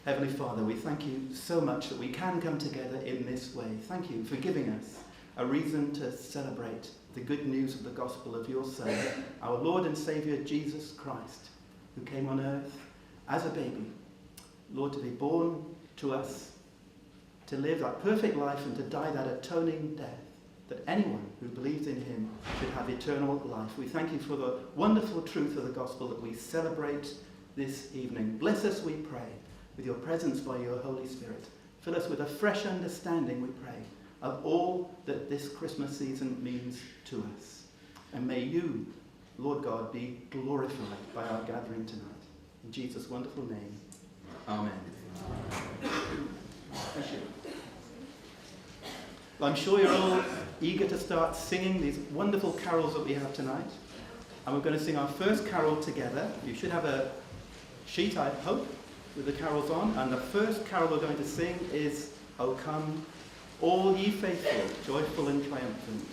Heavenly Father, we thank you so much that we can come together in this way. Thank you for giving us a reason to celebrate the good news of the gospel of your Son, our Lord and Saviour Jesus Christ, who came on earth as a baby, Lord, to be born to us, to live that perfect life and to die that atoning death, that anyone who believes in him should have eternal life. We thank you for the wonderful truth of the gospel that we celebrate this evening. Bless us, we pray, with your presence by your Holy Spirit. Fill us with a fresh understanding, we pray, of all that this Christmas season means to us. And may you, Lord God, be glorified by our gathering tonight. In Jesus' wonderful name, amen. Thank you. Well, I'm sure you're all eager to start singing these wonderful carols that we have tonight. And we're going to sing our first carol together. You should have a sheet, I hope, with the carols on. And the first carol we're going to sing is O Come, All Ye Faithful, Joyful and Triumphant.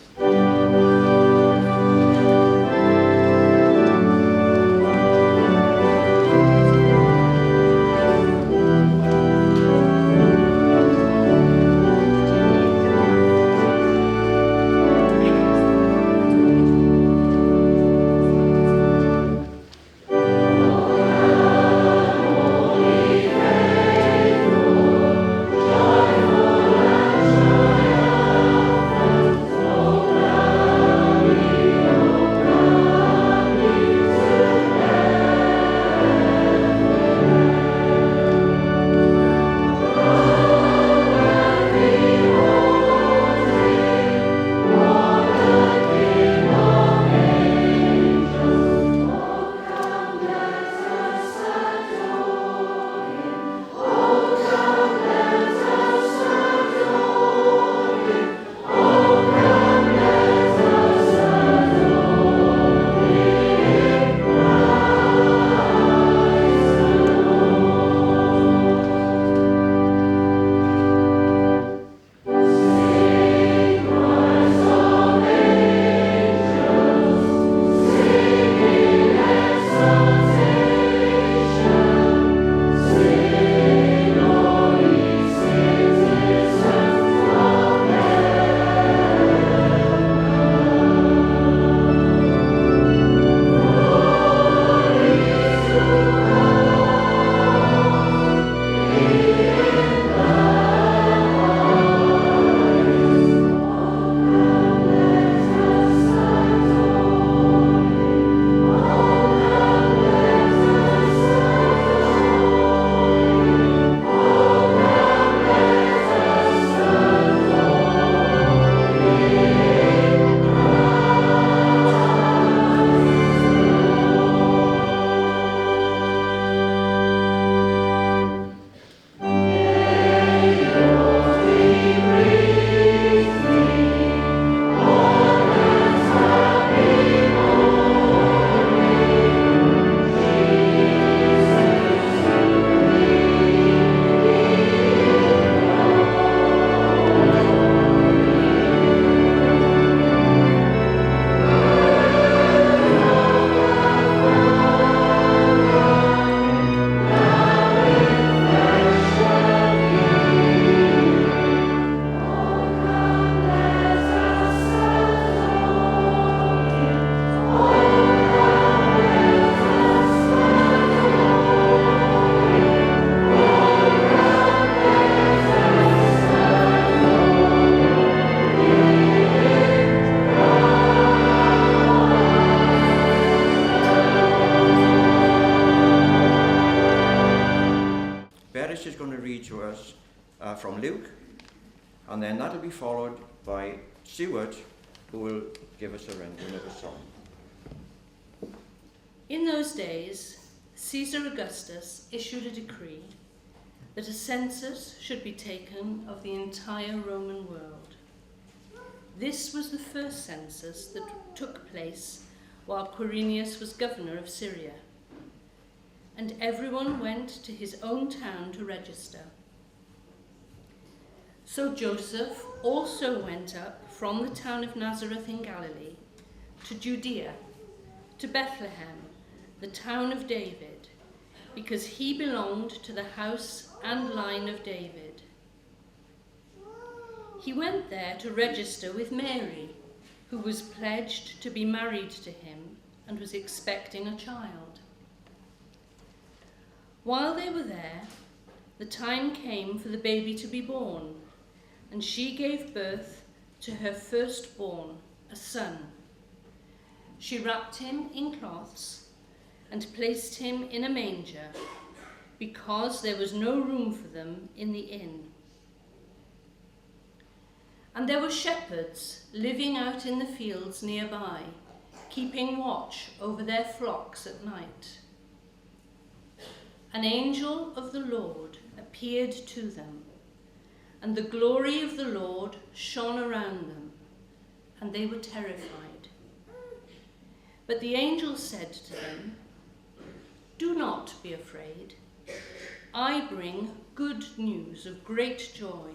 Beris is going to read to us from Luke, and then that'll be followed by Stewart, who will give us a rendering of a song. In those days, Caesar Augustus issued a decree that a census should be taken of the entire Roman world. This was the first census that took place while Quirinius was governor of Syria. And everyone went to his own town to register. So Joseph also went up from the town of Nazareth in Galilee to Judea, to Bethlehem, the town of David, because he belonged to the house and line of David. He went there to register with Mary, who was pledged to be married to him and was expecting a child. While they were there, the time came for the baby to be born, and she gave birth to her firstborn, a son. She wrapped him in cloths and placed him in a manger, because there was no room for them in the inn. And there were shepherds living out in the fields nearby, keeping watch over their flocks at night. An angel of the Lord appeared to them, and the glory of the Lord shone around them, and they were terrified. But the angel said to them, "Do not be afraid. I bring good news of great joy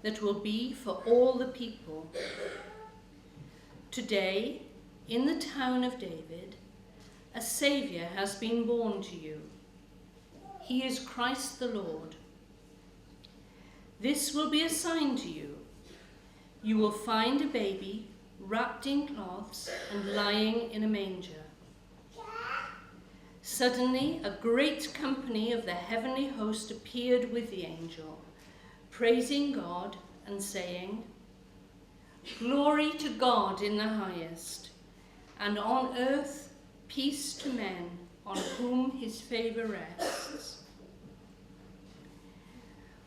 that will be for all the people. Today, in the town of David, a Saviour has been born to you. He is Christ the Lord. This will be a sign to you. You will find a baby wrapped in cloths and lying in a manger." Suddenly, a great company of the heavenly host appeared with the angel, praising God and saying, "Glory to God in the highest, and on earth peace to men on whom his favour rests."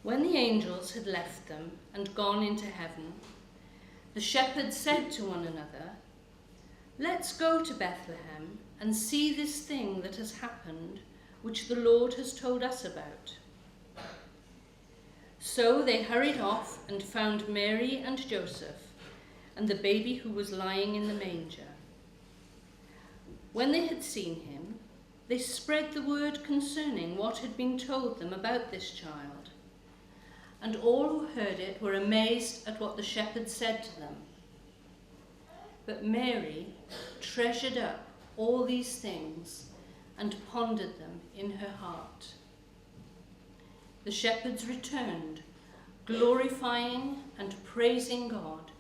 When the angels had left them and gone into heaven, the shepherds said to one another, "Let's go to Bethlehem and see this thing that has happened, which the Lord has told us about." So they hurried off and found Mary and Joseph and the baby who was lying in the manger. When they had seen him, they spread the word concerning what had been told them about this child. And all who heard it were amazed at what the shepherds said to them. But Mary treasured up all these things and pondered them in her heart. The shepherds returned, glorifying and praising God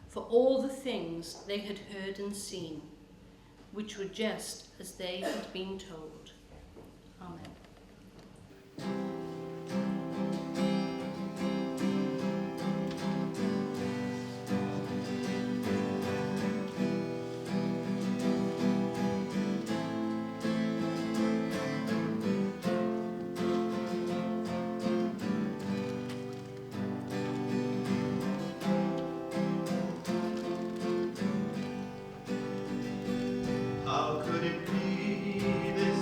for all the things they had heard and seen, which were just as they had been told. Amen. How could it be this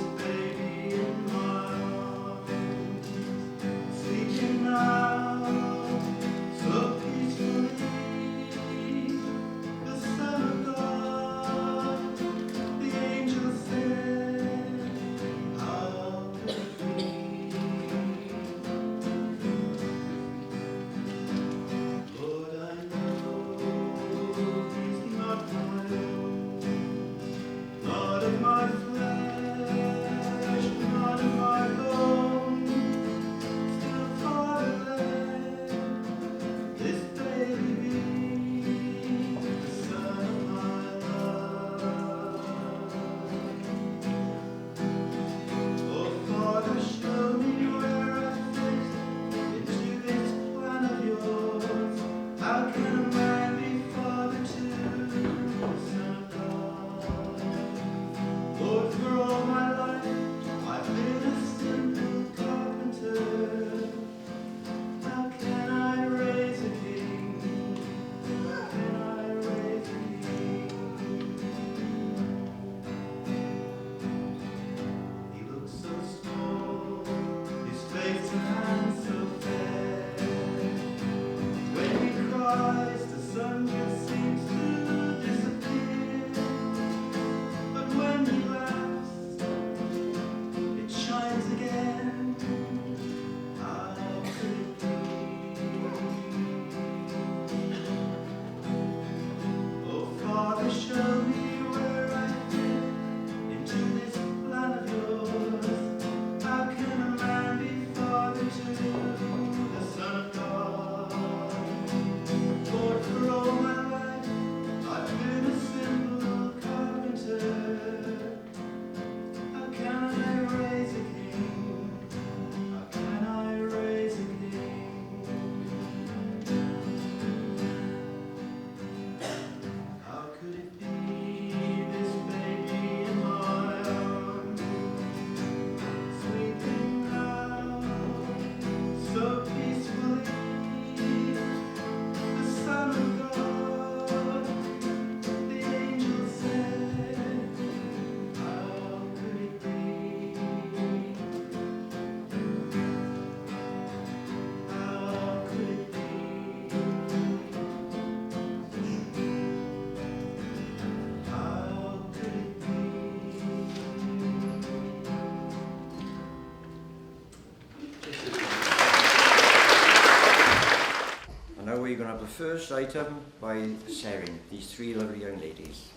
We're going to have the first item by Serin, these three lovely young ladies.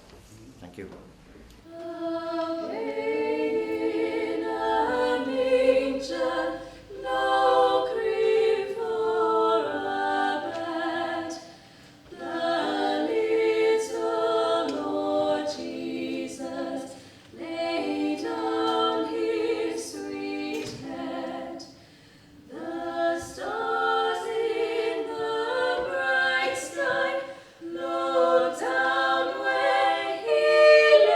Thank you. In a manger, no crib for a bed, the little Lord Jesus laid down his sweet head. The stars in the bright sky looked down where he lay.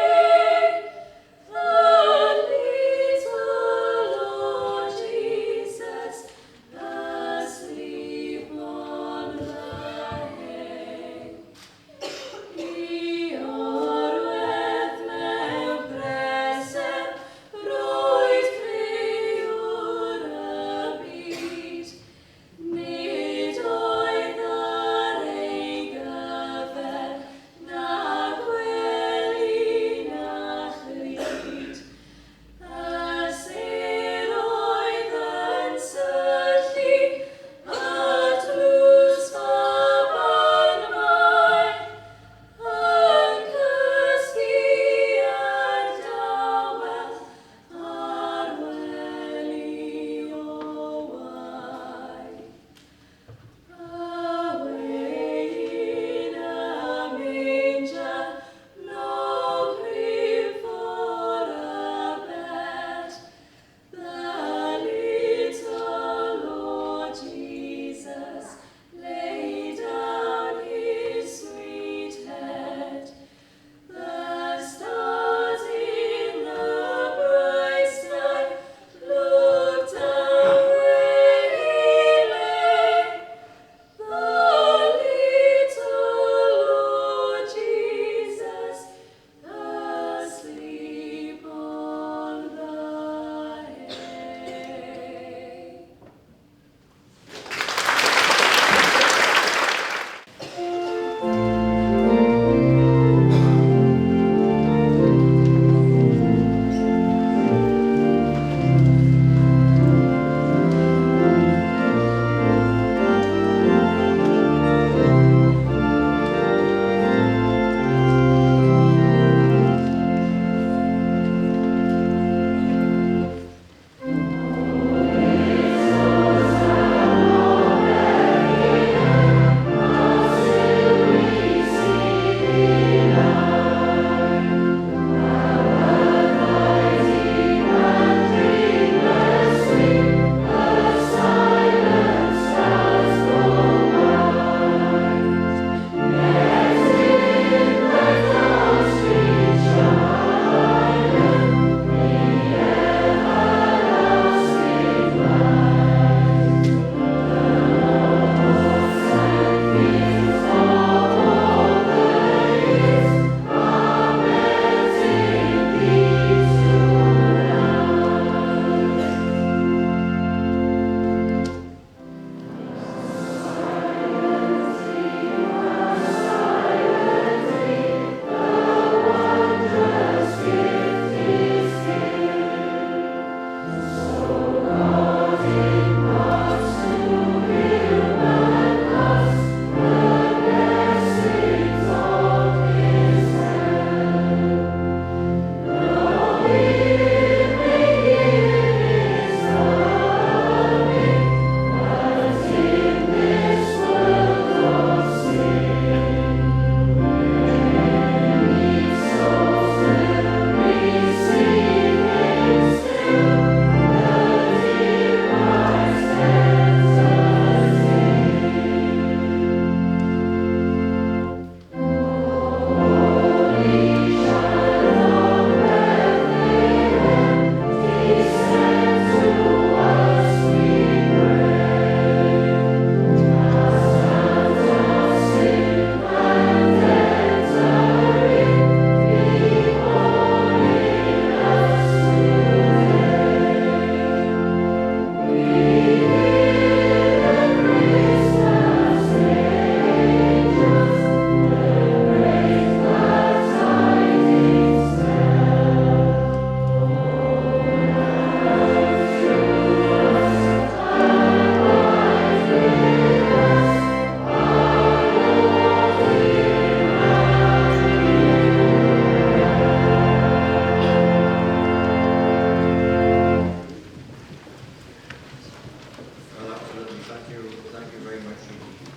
Thank you very much indeed.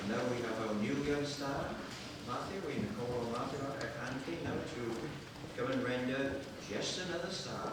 And now we have our New Year star, Matthew. We can call on Matthew Anthony now to come and render Just Another Star.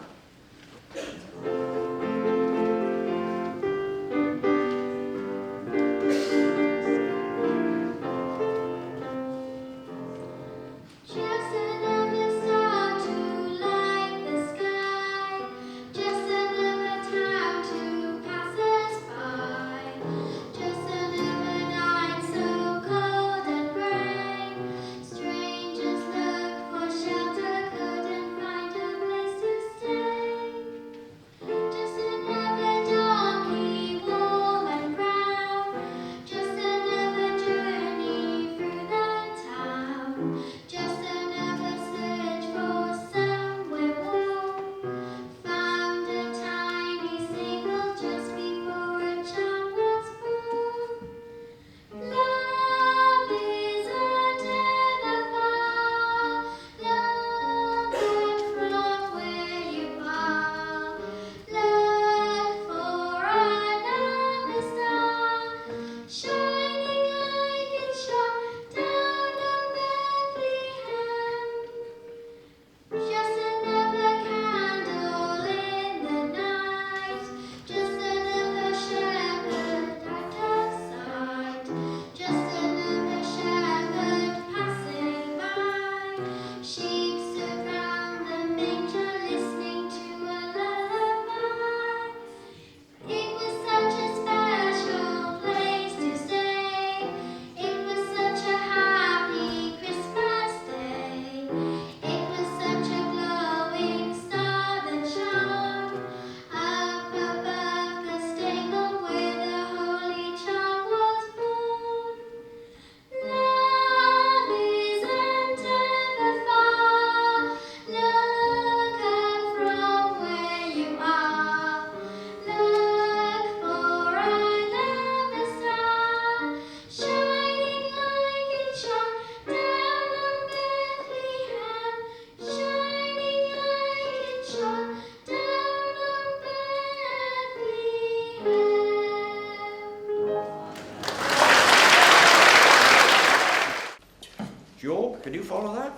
Jobe, can you follow that?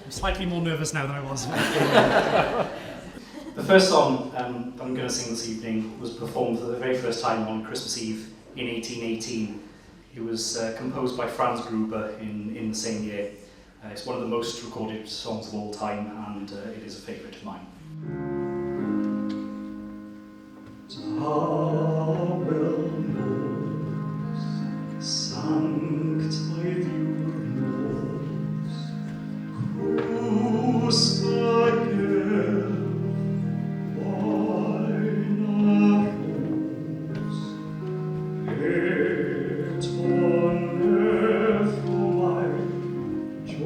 I'm slightly more nervous now than I was. The first song that I'm going to sing this evening was performed for the very first time on Christmas Eve in 1818. It was composed by Franz Gruber in the same year. It's one of the most recorded songs of all time, and it is a favourite of mine. Tawel nos, Sancta Diurnos, Cwsg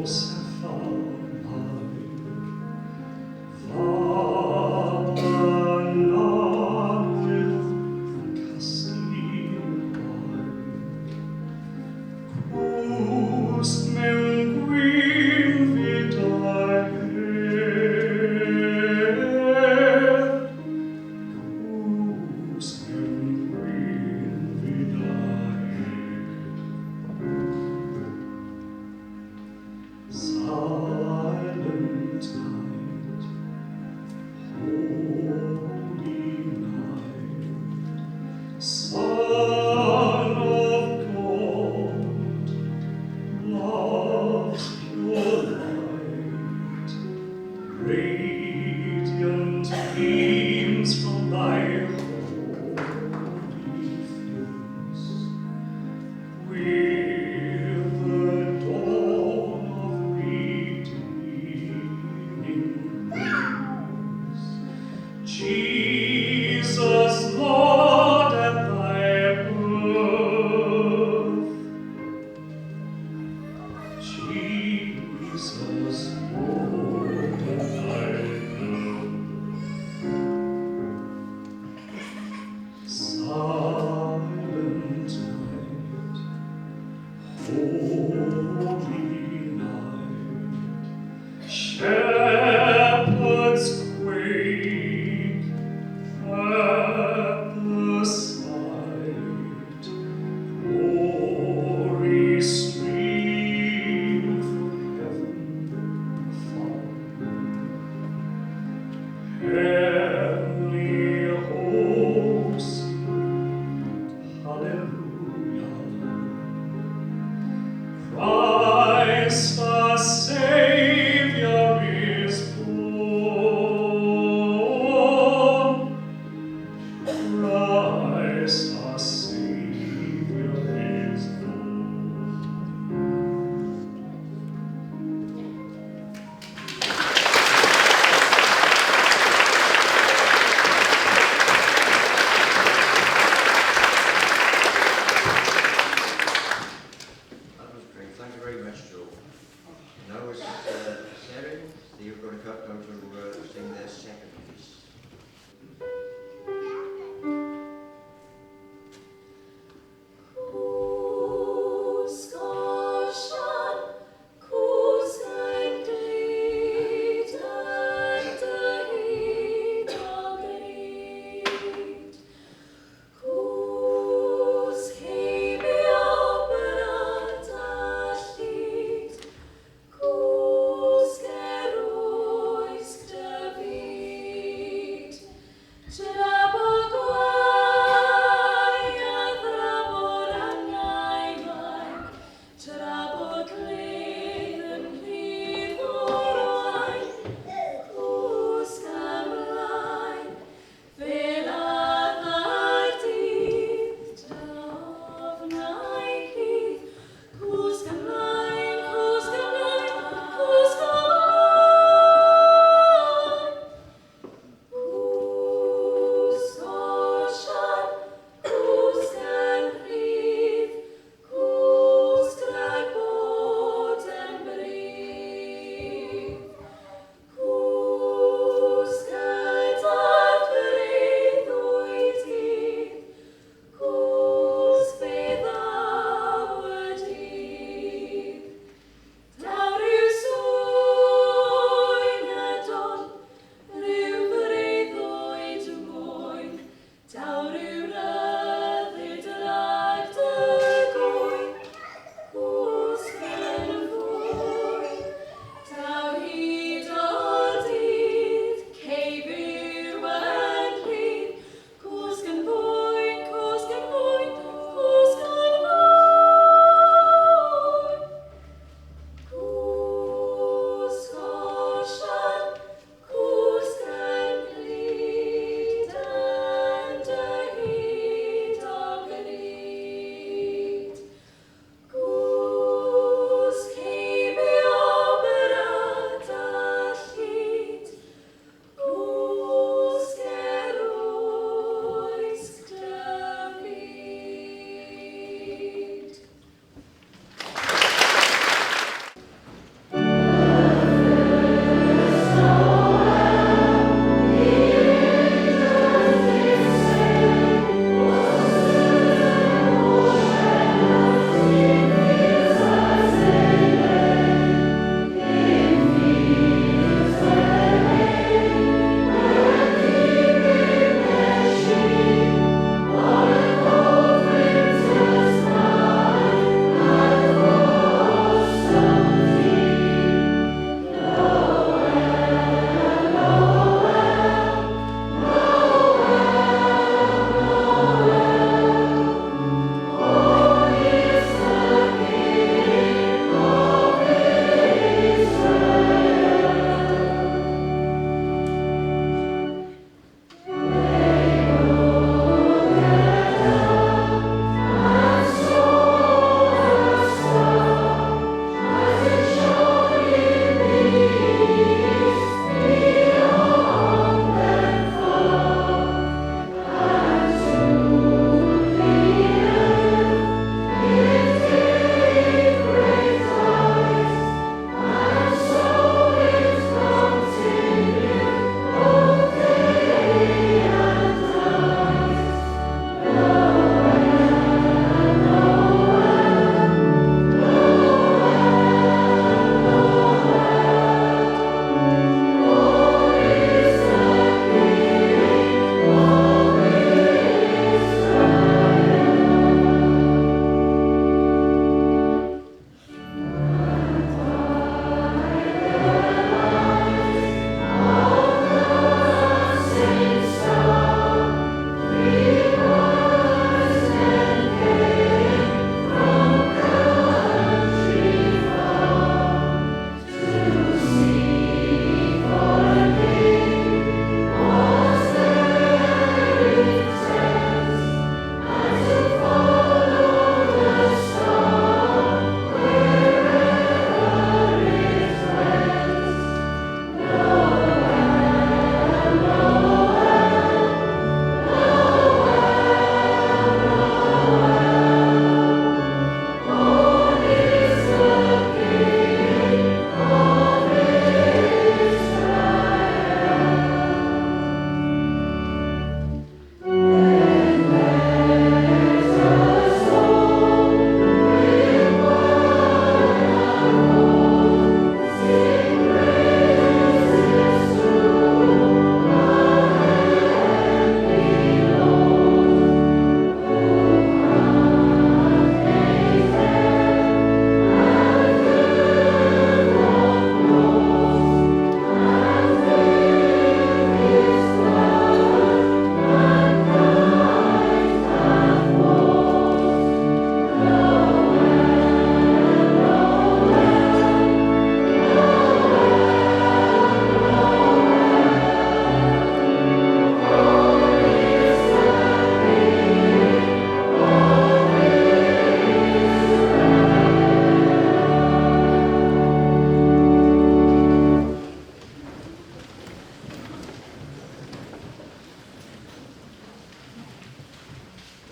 Osian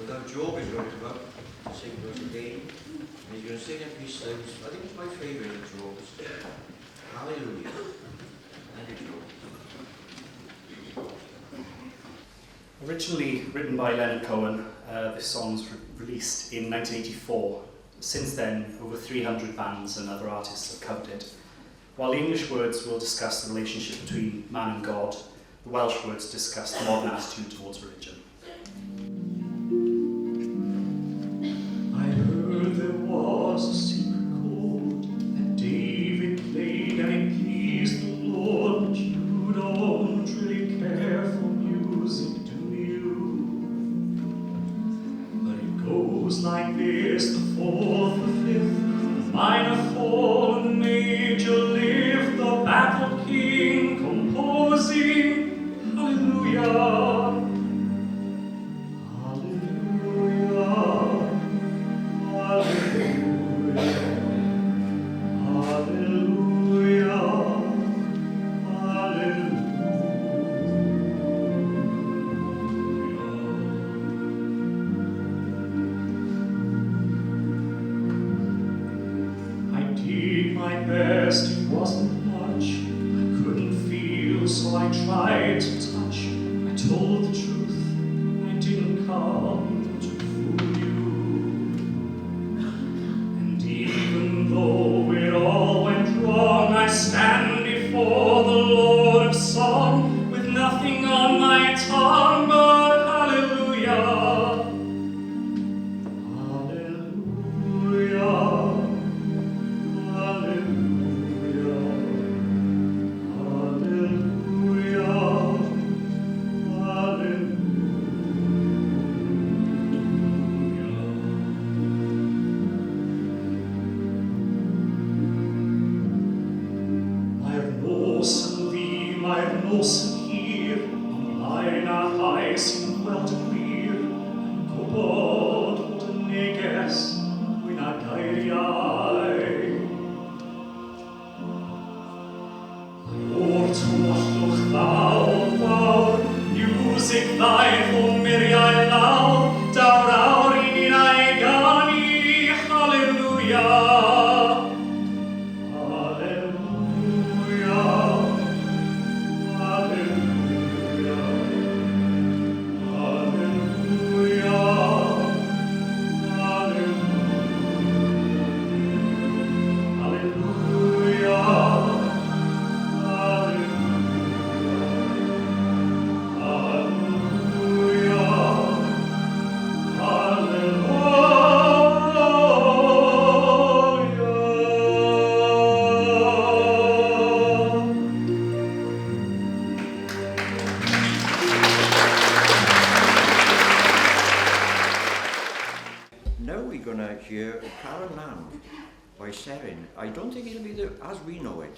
So now Jobe is going to come up and sing to us again. And he's going to sing a piece that is, I think it's my favourite of Jobe's. Hallelujah. Thank you, Jobe. Originally written by Leonard Cohen, this song was released in 1984. Since then, over 300 bands and other artists have covered it. While the English words will discuss the relationship between man and God, the Welsh words discuss the modern attitude towards religion. I heard there was a secret chord that David played and it pleased the Lord, but you don't really care for music, do you? But it goes like this, the fourth, the fifth, the minor fall, and the major lift, the baffled king composing, hallelujah. Manger, Calon by Serin. I don't think it'll be as we know it.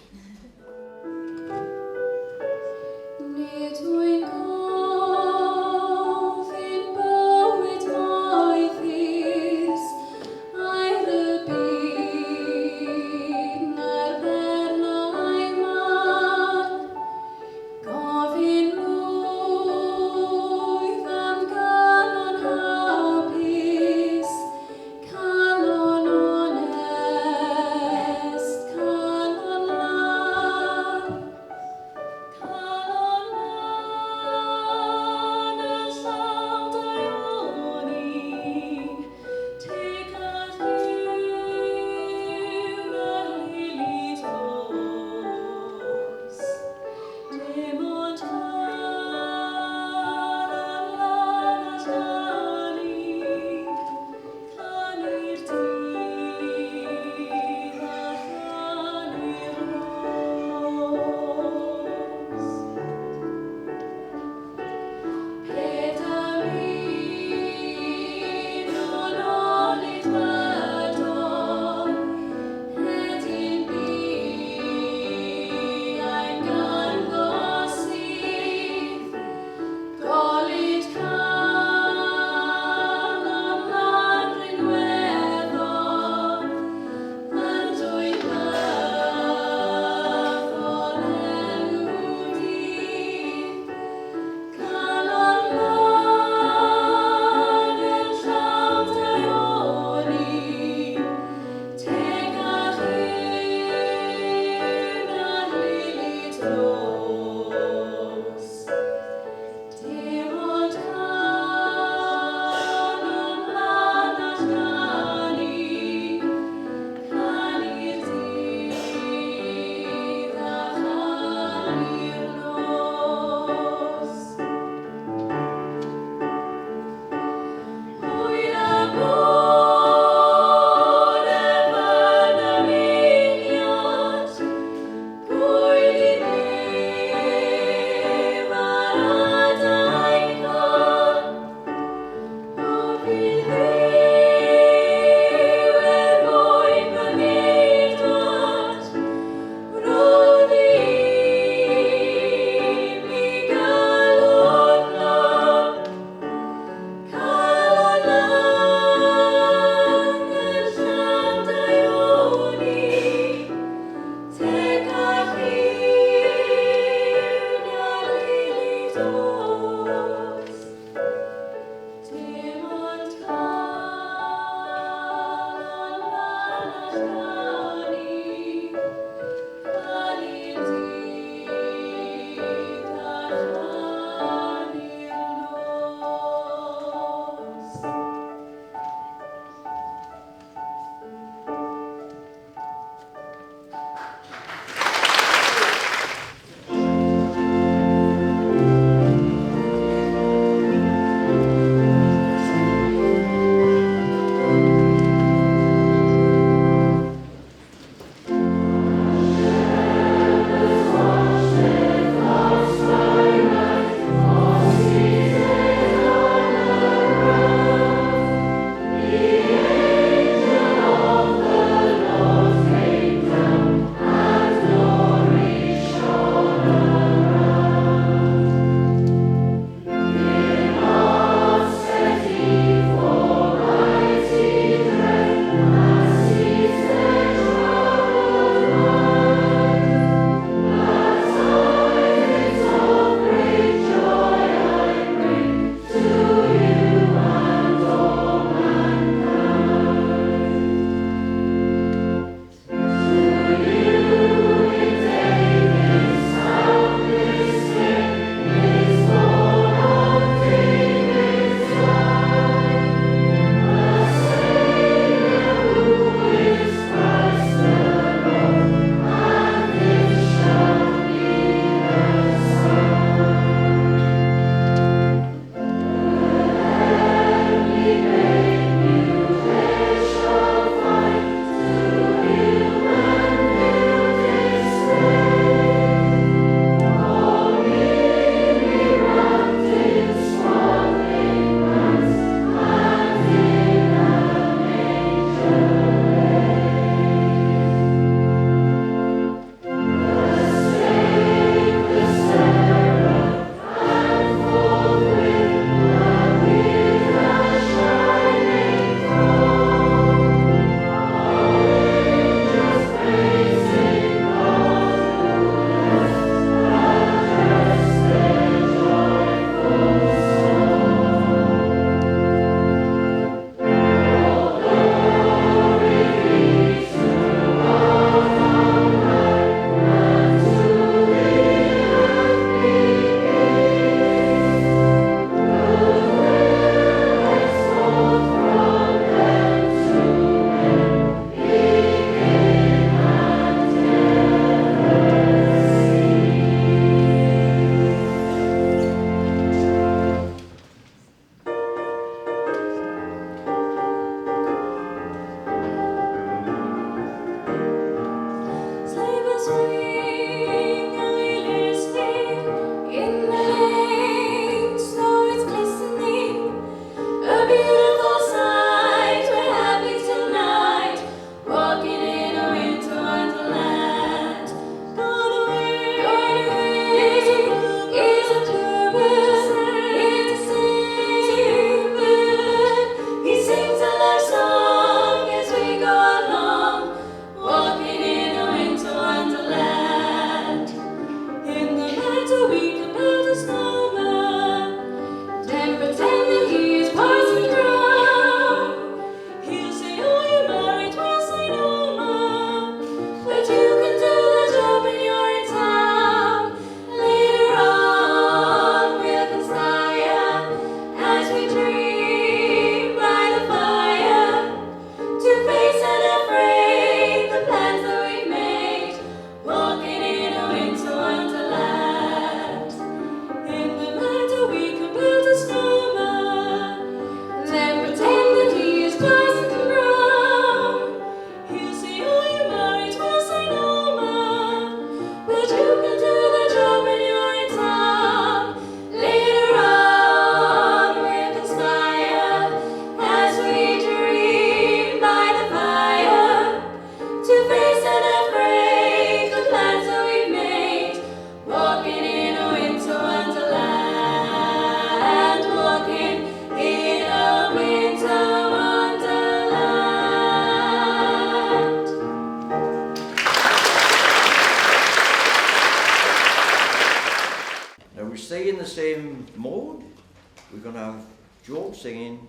we're going to have Jobe singing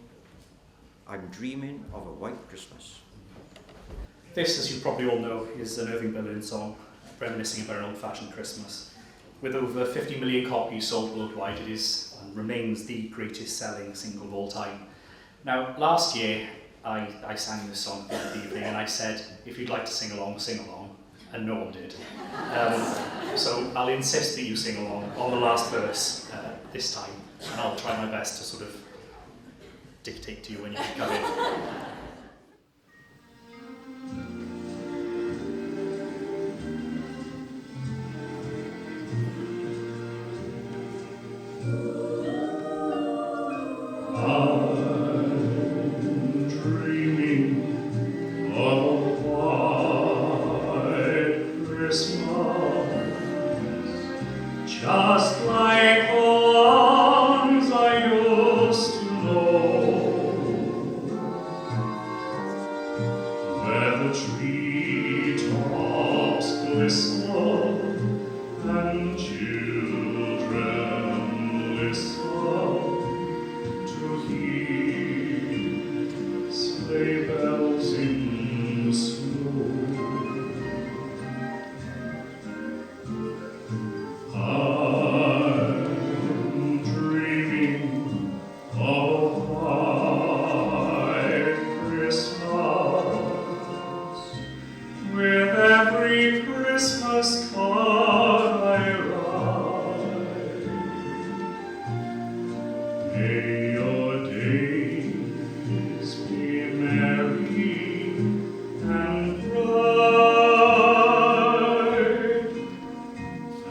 I'm Dreaming of a White Christmas. This, as you probably all know, is an Irving Berlin song reminiscing about an old-fashioned Christmas. With over 50 million copies sold worldwide, it is and remains the greatest selling single of all time. Now, last year, I sang this song at the end of the evening, and I said, if you'd like to sing along, and no one did. So I'll insist that you sing along on the last verse this time, and I'll try my best to sort of dictate to you when you can come in. Just like the ones I used to know, where the treetops glisten and children listen to hear sleigh bells in the snow. I'm dreaming of a white Christmas, with every Christmas card I write. May your days be merry and bright,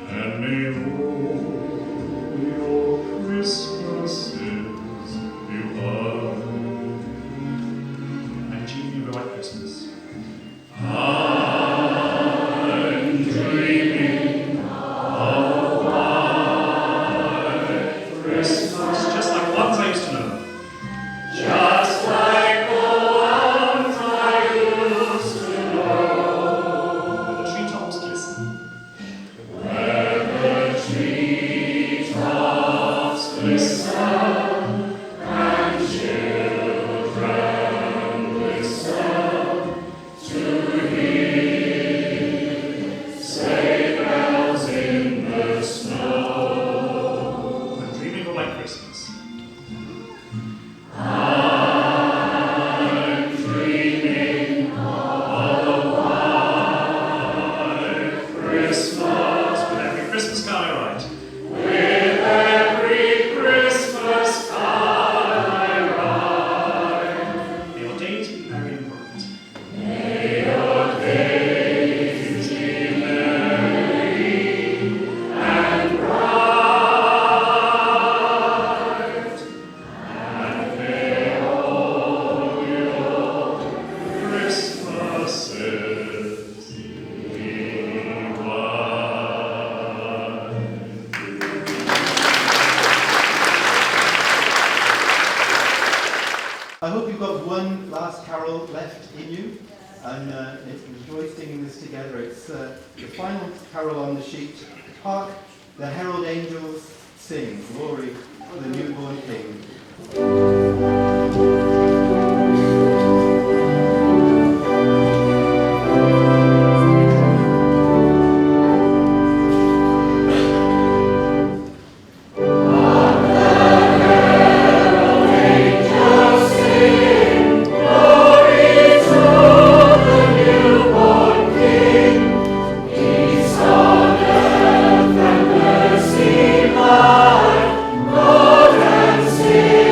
and may all your Christmases be white. I'm dreaming of a white Christmas. I'm dreaming of a white Christmas, Just like the ones I used to know. just like the ones I used to know, Where the treetops glisten. where the treetops glisten and children listen to hear sleigh bells in the snow. I'm dreaming of a white Christmas. I'm dreaming of a white Christmas, With every Christmas card I write. with every Christmas card I write. May your days be merry and bright. May your days be merry and bright, and may all your Christmases be white. I hope you've got one last carol left in you, and enjoy singing this together. It's the final carol on the sheet. Hark, the herald angels sing, glory to the newborn King. Peace on earth and mercy light, Lord and Savior.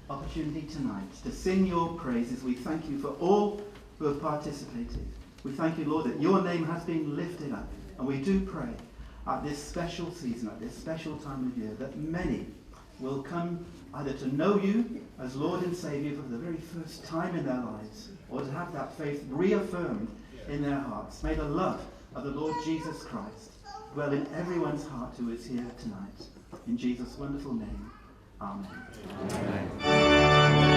opportunity tonight to sing your praises. We thank you for all who have participated. We thank you, Lord, that your name has been lifted up. And we do pray at this special season, at this special time of year, that many will come either to know you as Lord and Saviour for the very first time in their lives, or to have that faith reaffirmed in their hearts. May the love of the Lord Jesus Christ dwell in everyone's heart who is here tonight. In Jesus' wonderful name, amen. Amen.